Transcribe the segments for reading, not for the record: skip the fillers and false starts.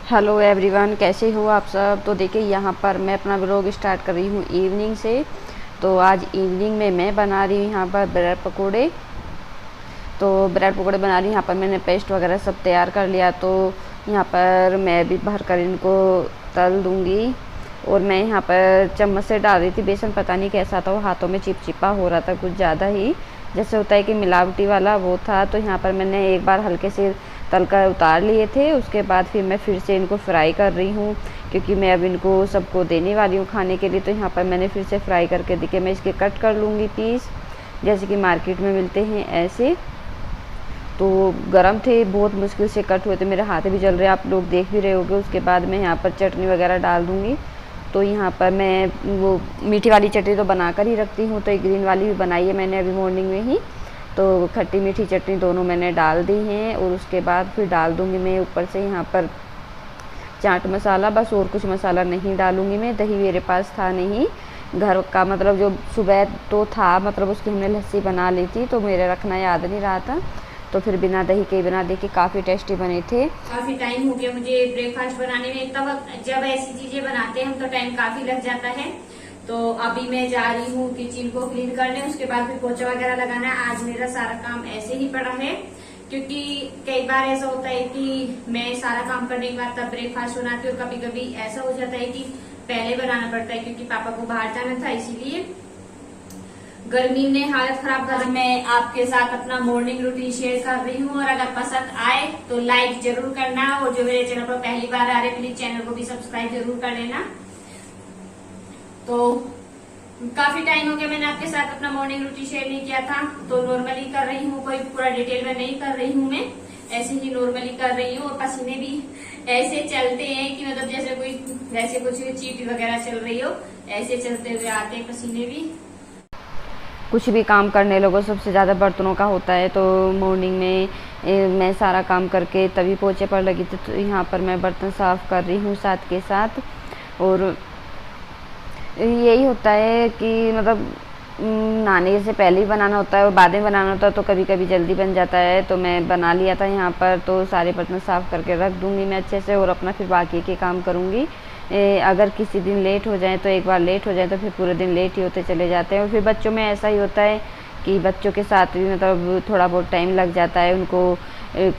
Hello everyone, कैसे हो आप सब। तो देखिए यहाँ पर मैं अपना व्लॉग स्टार्ट कर रही हूँ इवनिंग से। तो आज इवनिंग में मैं बना रही हूँ यहाँ पर ब्रेड पकोड़े। तो ब्रेड पकोड़े बना रही हूँ। यहाँ पर मैंने पेस्ट वगैरह सब तैयार कर लिया। तो यहाँ पर मैं भी भर कर इनको तल दूँगी। और मैं यहाँ पर चम्मच से डाल रही थी बेसन, पता नहीं कैसा था, वो हाथों में चिपचिपा हो रहा था कुछ ज़्यादा ही, जैसे होता है कि मिलावटी वाला वो था। तो यहाँ पर मैंने एक बार हल्के से तल कर उतार लिए थे। उसके बाद फिर मैं फिर से इनको फ्राई कर रही हूँ, क्योंकि मैं अब इनको सबको देने वाली हूँ खाने के लिए। तो यहाँ पर मैंने फिर से फ्राई करके देखिए मैं इसके कट कर लूँगी पीस, जैसे कि मार्केट में मिलते हैं ऐसे। तो गरम थे, बहुत मुश्किल से कट हुए थे, मेरे हाथ भी जल रहे हैं, आप लोग देख भी रहे होंगे। उसके बाद मैं यहाँ पर चटनी वगैरह डाल दूँगी। तो यहाँ पर मैं वो मीठी वाली चटनी तो बना कर ही रखती हूँ, तो एक ग्रीन वाली भी बनाई है मैंने अभी मॉर्निंग में ही। तो खट्टी मीठी चटनी दोनों मैंने डाल दी हैं। और उसके बाद फिर डाल दूँगी मैं ऊपर से यहाँ पर चाट मसाला, बस और कुछ मसाला नहीं डालूँगी मैं। दही मेरे पास था नहीं घर का, मतलब जो सुबह तो था, मतलब उसकी हमने लस्सी बना ली थी, तो मेरे रखना याद नहीं रहा था। तो फिर बिना दही के बना देखिए काफ़ी टेस्टी बने थे। काफी टाइम हो गया मुझे ब्रेकफास्ट बनाने में, तब जब ऐसी चीजें बनाते हैं हम तो टाइम काफी लग जाता है। तो अभी मैं जा रही हूँ किचन को क्लीन करने, उसके बाद फिर पोछा वगैरह लगाना है। आज मेरा सारा काम ऐसे ही पड़ा है, क्योंकि कई बार ऐसा होता है कि मैं सारा काम करने के बाद तब ब्रेकफास्ट बनाती हूँ, और कभी कभी ऐसा हो जाता है कि पहले बनाना पड़ता है, क्योंकि पापा को बाहर जाना था, इसीलिए गर्मी ने हालत खराब कर। मैं आपके साथ अपना मॉर्निंग रूटीन शेयर कर रही हूँ, और अगर पसंद आए तो लाइक जरूर करना, और जो मेरे चैनल पर पहली बार आ रहे प्लीज चैनल को भी सब्सक्राइब जरूर कर लेना। तो काफी टाइम हो गया मैंने आपके साथ अपना मॉर्निंग रूटीन शेयर नहीं किया था, तो नॉर्मली कर रही हूँ, कोई पूरा डिटेल में नहीं कर रही हूँ, मैं ऐसे ही नॉर्मली कर रही हूँ। और पसीने भी ऐसे चलते हैं कि मतलब जैसे कोई वैसे कुछ चीटी वगैरह चल रही हो, ऐसे चलते हुए आते हैं पसीने भी। कुछ भी काम करने लगो सबसे ज़्यादा बर्तनों का होता है। तो मॉर्निंग में मैं सारा काम करके तभी पोछे पर लगी थी। तो यहाँ पर मैं बर्तन साफ़ कर रही हूँ साथ के साथ। और यही होता है कि मतलब नहाने से पहले ही बनाना होता है और बाद में बनाना होता है, तो कभी कभी जल्दी बन जाता है। तो मैं बना लिया था यहाँ पर, तो सारे बर्तन साफ़ करके रख दूँगी मैं अच्छे से, और अपना फिर बाकी के काम करूँगी। अगर किसी दिन लेट हो जाए, तो एक बार लेट हो जाए तो फिर पूरे दिन लेट ही होते चले जाते हैं। और फिर बच्चों में ऐसा ही होता है कि बच्चों के साथ भी मतलब थोड़ा बहुत टाइम लग जाता है उनको,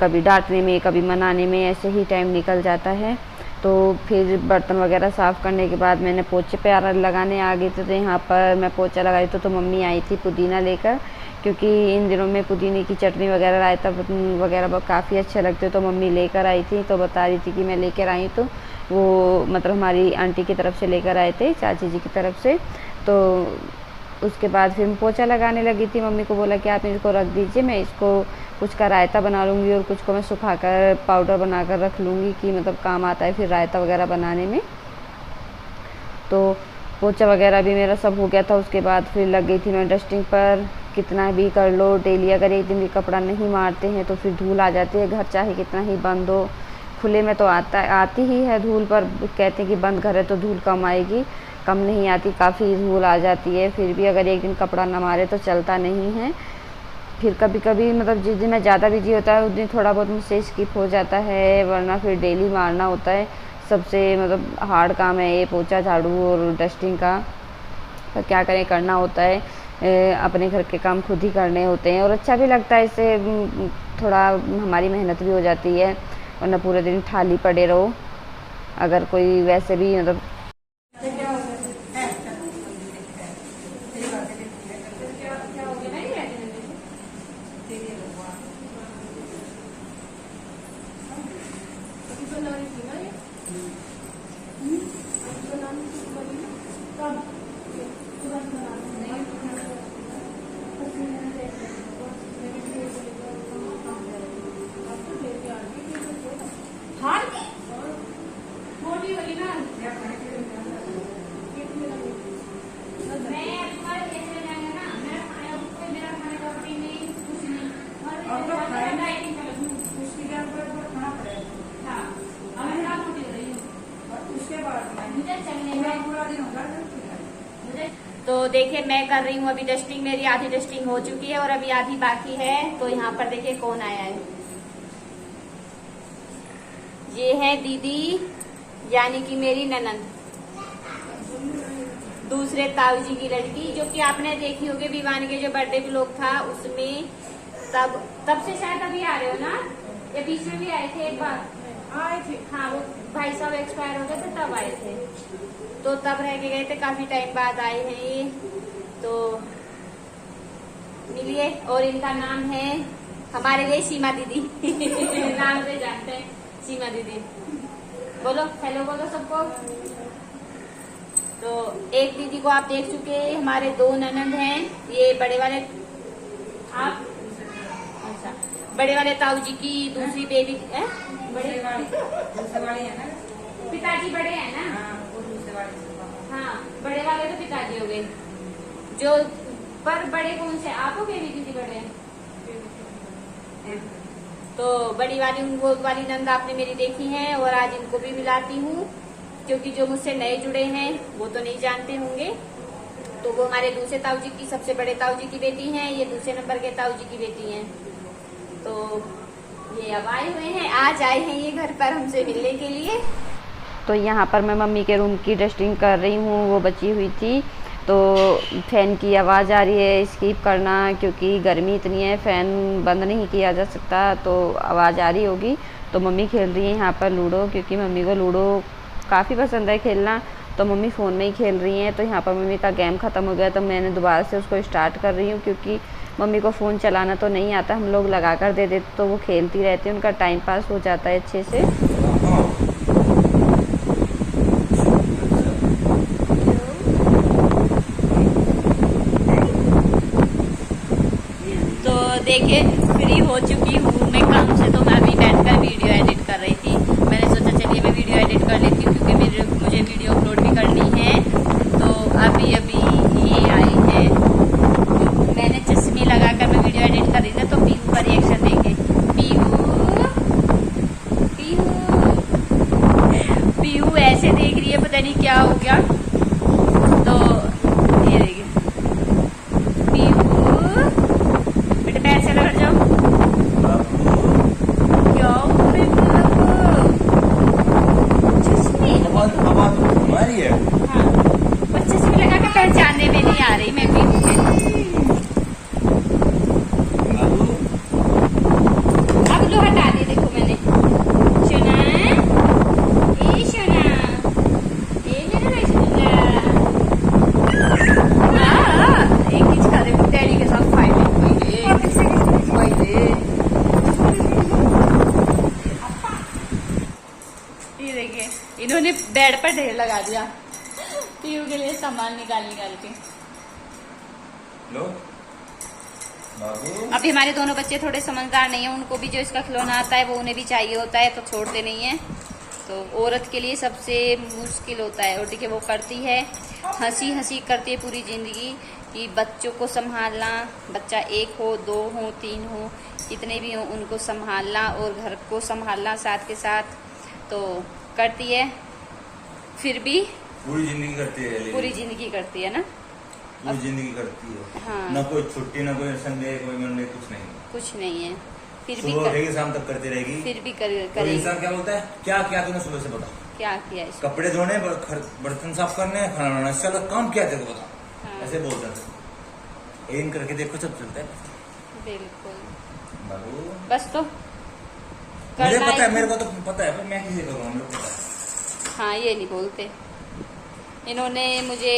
कभी डांटने में कभी मनाने में, ऐसे ही टाइम निकल जाता है। तो फिर बर्तन वगैरह साफ़ करने के बाद मैंने पोछे पे लगाने आ गई थी। तो यहाँ पर मैं पोछा लगाई तो मम्मी आई थी पुदीना लेकर, क्योंकि इन दिनों में पुदीने की चटनी वगैरह रायता वगैरह काफ़ी अच्छे लगते, तो मम्मी लेकर आई थी। तो बता रही थी कि मैं लेकर आई, तो वो मतलब हमारी आंटी की तरफ से लेकर आए थे, चाची जी की तरफ से। तो उसके बाद फिर मैं पोछा लगाने लगी थी। मम्मी को बोला कि आप इसको रख दीजिए, मैं इसको कुछ का रायता बना लूँगी और कुछ को मैं सुखाकर पाउडर बनाकर रख लूँगी, कि मतलब काम आता है फिर रायता वगैरह बनाने में। तो पोछा वगैरह भी मेरा सब हो गया था। उसके बाद फिर लग गई थी मैं डस्टिंग पर। कितना भी कर लो डेली, अगर एक दिन भी कपड़ा नहीं मारते हैं तो फिर धूल आ जाती है। घर चाहे कितना ही बंद हो, खुले में तो आती ही है धूल, पर कहते हैं कि बंद घर है तो धूल कम आएगी, कम नहीं आती, काफ़ी धूल आ जाती है। फिर भी अगर एक दिन कपड़ा ना मारे तो चलता नहीं है। फिर कभी कभी मतलब जिस दिन मैं ज़्यादा बिजी होता है उस दिन थोड़ा बहुत मुझसे स्किप हो जाता है, वरना फिर डेली मारना होता है। सबसे मतलब हार्ड काम है ये पोछा झाड़ू और डस्टिंग का, तो क्या करें, करना होता है। अपने घर के काम खुद ही करने होते हैं, और अच्छा भी लगता है इससे। थोड़ा हमारी मेहनत भी हो जाती है, वरना पूरे दिन खाली पड़े रहो। अगर कोई वैसे भी मतलब तो देखिए मैं कर रही हूँ अभी डस्टिंग, मेरी आधी डस्टिंग हो चुकी है और अभी आधी बाकी है। तो यहाँ पर देखिए कौन आया है, ये है दीदी, यानी कि मेरी ननंद, दूसरे ताऊ जी की लड़की, जो कि आपने देखी होगी विवान के जो बर्थडे व्लॉग था उसमें। तब से शायद अभी आ रहे हो ना, या बीच में भी आए थे एक बार? आए थे। हाँ, वो भाई साहब एक्सपायर हो गए थे तब आए थे, तो तब रह के गए थे, काफी टाइम बाद आए हैं ये। तो मिलिए। और इनका नाम है हमारे लिए सीमा दीदी नाम से जानते हैं, सीमा दीदी। बोलो हेलो, बोलो सबको। तो एक दीदी को आप देख चुके हैं, हमारे 2 ननंद हैं। ये बड़े वाले, आप अच्छा, बड़े वाले ताऊ जी की दूसरी बेबी है। बड़े वाले है ना, पिताजी बड़े हैं ना? वो दूसरे वाले। हाँ, बड़े वाले तो पिताजी हो गए। जो पर बड़े कौन से, आप हो बेबी दीदी बड़े? तो बड़ी वाली, वो वाली नंद आपने मेरी देखी है, और आज इनको भी मिलाती हूँ, क्योंकि जो मुझसे नए जुड़े हैं वो तो नहीं जानते होंगे। तो वो हमारे दूसरे ताऊ जी की, सबसे बड़े ताऊ जी की बेटी हैं, ये दूसरे नंबर के ताऊ जी की बेटी हैं। तो ये अब आए हुए हैं, आज आए हैं ये घर पर हमसे मिलने के लिए। तो यहाँ पर मैं मम्मी के रूम की डस्टिंग कर रही हूँ, वो बची हुई थी। तो फैन की आवाज़ आ रही है, स्किप करना, क्योंकि गर्मी इतनी है, फ़ैन बंद नहीं किया जा सकता, तो आवाज़ आ रही होगी। तो मम्मी खेल रही है यहाँ पर लूडो, क्योंकि मम्मी को लूडो काफ़ी पसंद है खेलना, तो मम्मी फ़ोन में ही खेल रही हैं। तो यहाँ पर मम्मी का गेम ख़त्म हो गया, तो मैंने दोबारा से उसको स्टार्ट कर रही हूँ, क्योंकि मम्मी को फ़ोन चलाना तो नहीं आता, हम लोग लगा कर दे देते तो वो खेलती रहती है, उनका टाइम पास हो जाता है अच्छे से। तो देखिए, फ्री हो चुकी हूँ मैं काम से, तो मैं अभी बैठकर वीडियो एडिट कर रही थी। मैंने सोचा चलिए मैं वीडियो एडिट कर लेती हूँ, क्योंकि मुझे वीडियो अपलोड भी करनी है। तो अभी ये आई है, मैंने चश्मे लगाकर मैं वीडियो एडिट कर रही थी, तो पीहू का रिएक्शन देंगे। पीहू ऐसे देख रही है, पता नहीं क्या हो गया। तो ये देखिए, बेटा पैर से लड़ जाओ। क्या चश्मे हमारी है। हाँ, पर चश्मे लगा के पहचानने में नहीं आ रही मैं भी। अब लो हटा दिए, देखो मैंने। सोना, ए सोना, ए मेरा रसगुल्ला। एक चीज खा, देखो डैडी के साथ फाइटिंग हुई है। ये देखिए, इन्होंने बेड पर ढेर लगा दिया पीयू के लिए सामान निकाल के। लो बाबू। अभी हमारे दोनों बच्चे थोड़े समझदार नहीं है, उनको भी जो इसका खिलौना आता है वो उन्हें भी चाहिए होता है, तो छोड़ते नहीं है। तो औरत के लिए सबसे मुश्किल होता है, और देखिए वो करती है, हंसी हंसी करती है पूरी जिंदगी, कि बच्चों को संभालना, बच्चा 1 हो 2 हो 3 हो, कितने भी हो, उनको संभालना और घर को संभालना साथ के साथ। तो करती है, फिर भी पूरी जिंदगी करती है, पूरी जिंदगी करती है ना, पूरी जिंदगी करती है। हाँ। ना कोई छुट्टी, ना कोई संडे, कोई मंडे, कुछ नहीं है, फिर भी सुबह उठेगी शाम तक करती रहेगी। फिर भी कोई करेगी। इंसान क्या बोलता है, क्या क्या तूने सुबह से बताओ, क्या किया इसको? कपड़े धोने, बर्तन साफ करने, खाना बनाना, इससे अलग काम क्या तेरे को बता। हाँ। ऐसे बोलता है, एम करके देखो सब चलता है। बिल्कुल बाबू बस, तो मुझे पता है, मेरे को तो पता है, पर मैं किसी को हम लोग पता है। हाँ, ये नहीं बोलते। इन्होंने मुझे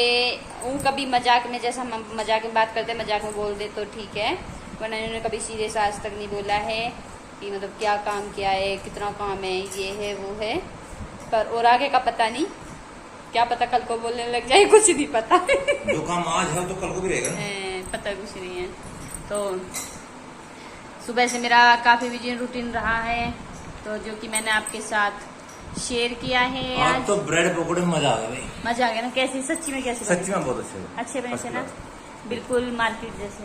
कभी मजाक में, जैसा हम मजाक में बात करते, मजाक में बोल दे तो ठीक है, वरना इन्होंने कभी सीरियस आज तक नहीं बोला है कि मतलब क्या काम किया है, कितना काम है, ये है वो है। पर और आगे का पता नहीं, क्या पता कल को बोलने लग जाए, कुछ नहीं पता जो काम आज है तो कल को भी रहेगा ना। पता कुछ नहीं है। तो सुबह से मेरा काफी बिजी रूटीन रहा है, तो जो कि मैंने आपके साथ शेयर किया है आज। तो ब्रेड पकौड़े में मजा आ गया भाई, मजा आ गया ना? कैसी, सच्ची में कैसी? सच्ची में बहुत अच्छे बने थे ना, बिल्कुल मार्केट जैसे।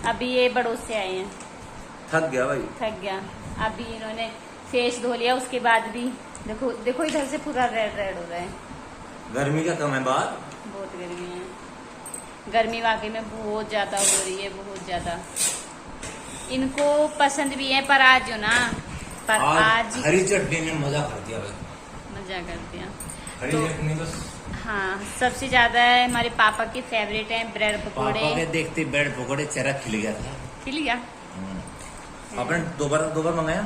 अभी ये बड़ोस से आए हैं, थक गया भाई, थक गया। अभी इन्होंने फेस धो लिया, उसके बाद भी देखो देखो इधर से पूरा रेड रेड हो रहा है। गर्मी का कम है बाहर, बहुत गर्मी है, गर्मी वाकई में बहुत ज्यादा हो रही है, बहुत ज्यादा। इनको पसंद भी है, पर आज जो ना पर आज हरी चटनी ने मजा कर दिया भाई, मजा कर दिया। हरी तो चटनी बस। हाँ, सबसे ज्यादा हमारे पापा के फेवरेट हैं ब्रेड पकोड़े। पापा के देखते ब्रेड पकोड़े चेहरा खिल गया था। खिल गया। आपने दो बार मंगाया?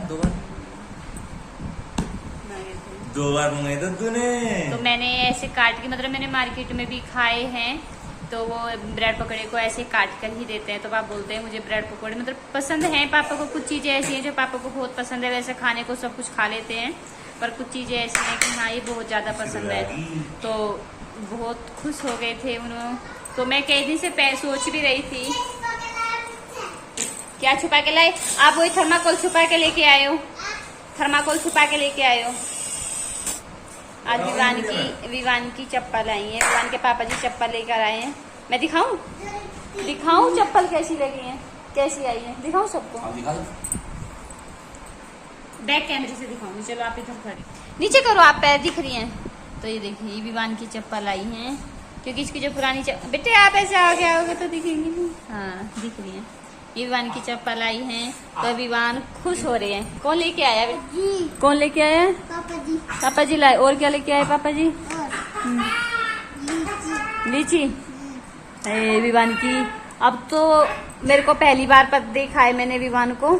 दो बार मंगाए था तूने? तो मैंने ऐसे काट के, मतलब मैंने मार्केट में भी खाए हैं, तो वो ब्रेड पकौड़े को ऐसे काट कर ही देते हैं। तो पापा बोलते हैं मुझे ब्रेड पकौड़े मतलब पसंद हैं पापा को। कुछ चीजें ऐसी हैं जो पापा को बहुत पसंद है, वैसे खाने को सब कुछ खा लेते हैं, पर कुछ चीजें ऐसी हैं कि हाँ ये बहुत ज्यादा पसंद है। तो बहुत खुश हो गए थे उन्होंने। तो मैं कई दिन से सोच भी रही थी। क्या छुपा के लाए आप? वही थर्माकोल छुपा के लेके आए हो, थर्माकोल छुपा के लेके आए हो। आज विवान की चप्पल आई है, विवान के पापा जी चप्पल लेकर आए हैं। मैं दिखाऊं चप्पल कैसी लगी है, कैसी आई है, दिखाऊं सबको? बैक कैमरे से दिखाऊंगी। चलो आप इधर खड़े, नीचे करो आप, पैर दिख रही हैं। तो ये देखिए विवान की चप्पल आई है, क्योंकि इसकी जो पुरानी बेटे आप ऐसे आगे आओगे तो दिखेंगी नहीं। हाँ दिख रही है। ये विवान की चप्पल आई है, तो विवान खुश हो रहे हैं। कौन लेके आया? कौन लेके आया? पापा जी लाए। और क्या लेके आए पापा जी? लीची विवान की। अब तो मेरे को पहली बार पर देखा है मैंने विवान को।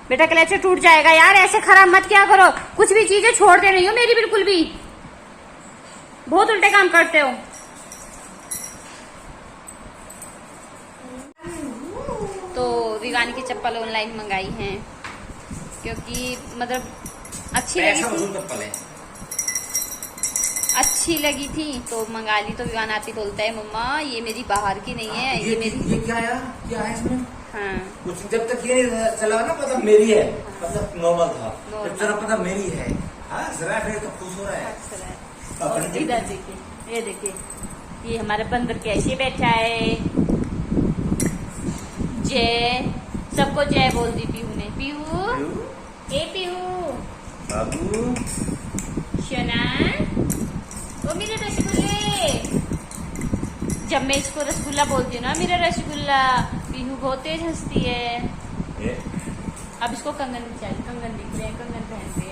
बेटा क्लच टूट जाएगा यार, ऐसे खराब मत क्या करो। कुछ भी चीजें छोड़ते नहीं हो मेरी, बिल्कुल भी। बहुत उल्टे काम करते हो। तो विवान की चप्पल ऑनलाइन मंगाई है, क्योंकि मतलब अच्छी लगी थी, अच्छी लगी थी तो मंगा ली। तो विवान आती बोलता है मम्मा ये मेरी बाहर की नहीं है, ये मेरी। ये क्या है इसमें? हाँ कुछ जब तक ये चला ना पता मेरी है, मतलब नॉर्मल था, जब जरा पता मेरी है। हाँ जरा फिर तो खुश हो रहा है। और इधर देखिए, ये देखिए ये हमारा बंदर कैसे बैठा है। जय, सबको जय बोल दी पीहू ने। पीहू, ए पीहू, बाबू, शना, ओ मेरे रसगुल्ले। जब मैं इसको रसगुल्ला बोलती हूँ ना, मेरा रसगुल्ला, पीहू बहुत तेज हंसती है। अब इसको कंगन चाहिए, कंगन दिख रहे हैं, कंगन पहनते हैं।